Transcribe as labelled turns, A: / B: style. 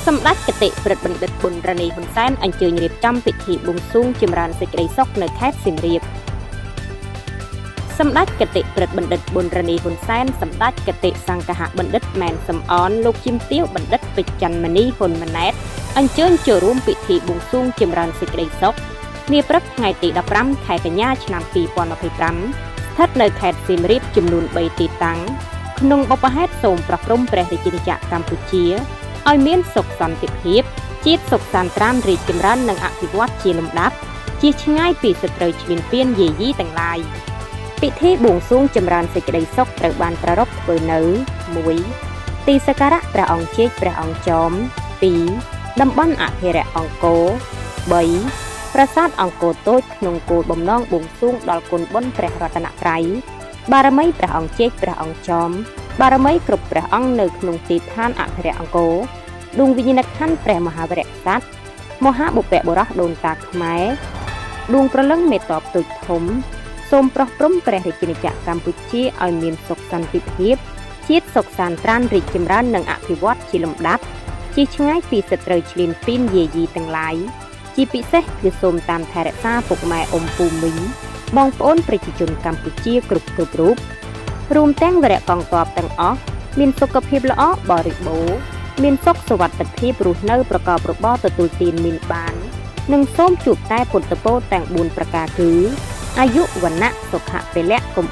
A: សម្ដេចគតិប្រិទ្ធបណ្ឌិតប៊ុនរ៉ានីហ៊ុនសែនអញ្ជើញរៀបចំពិធីបួងសួងចម្រើនសេចក្តីសុខនៅខេត្តសៀមរាបសម្ដេចគតិប្រិទ្ធបណ្ឌិតប៊ុនរ៉ានីហ៊ុនសែនសម្ដេចគតិសង្ឃហបណ្ឌិតម៉ែនសំអនលោកជំទាវបណ្ឌិតពេជ្រច័ន្ទមនីហ៊ុនម៉ាណែតអញ្ជើញចូលរួមពិធីបួងសួងចម្រើនសេចក្តីសុខនាព្រឹកថ្ងៃទី15ខែកញ្ញាឆ្នាំ2025ស្ថិតនៅខេត្តសៀមរាបចំនួន3ទីតាំងក្នុងបុព្វហេតុសូមប្រព្រំព្រះរាជាណាចក្រកម្ពុជាឲ្យមានសុខសន្តិភាពជាតិសុខសាន្តត្រាណរីកចម្រើននិងអភិវឌ្ឍជាលំដាប់ជាឆ្ងាយពីសត្រូវឈ្លានពានយាយីទាំងឡាយពិធីបួងសួងចម្រើនសេចក្តីសុខត្រូវបានប្រារព្ធធ្វើនៅ 1. ទីសក្ការៈព្រះអង្គជេកព្រះអង្គចោម 2. តំបន់អភិរក្សអង្គរ 3. ប្រាសាទអង្គរតូចក្នុងគោលបំណងបួងសួងដល់គុណបុណ្យព្រះរតនត្រ័យបារមីព្រះអង្គជេកព្រះអង្គចោមបារមីគ្រប់ព្រះអង្គនៅក្នុងទីឋានអភិរក្សអង្គរដួងវិញ្ញាណក្ខន្ធព្រះមហាវីរក្សត្រមហាបុព្វបុរសដូនតាខ្មែរដួងព្រលឹងមេតបទូចធំសូមប្រោះព្រំព្រះរាជាណាចក្រកម្ពុជាឲ្យមានសុខសន្តិភាពជាតិសុខសាន្តត្រាណរីកចម្រើននិងអភិវឌ្ឍជាលំដាប់ជាឆ្ងាយពីសត្រូវឈ្លានពានយាយីទាំងឡាយជាពិសេសគឺសូមតាមថែរក្សាពុកម៉ែអ៊ំពូមីងបងប្អូនប្រជាជនកម្ពុជាគ្រប់រូបរួមទាំងវីរៈកងទ័ពទាំងអស់មានសុខភាពល្អបរិបូរណ៍មានសុខសុវត្ថិភាពរស់នៅប្រកបរបរទទួលទានមានបាននិងសូមជួបតែពុទ្ធពរទាំង4ប្រការគឺអាយុវណ្ណៈសុខៈពលៈកុំបី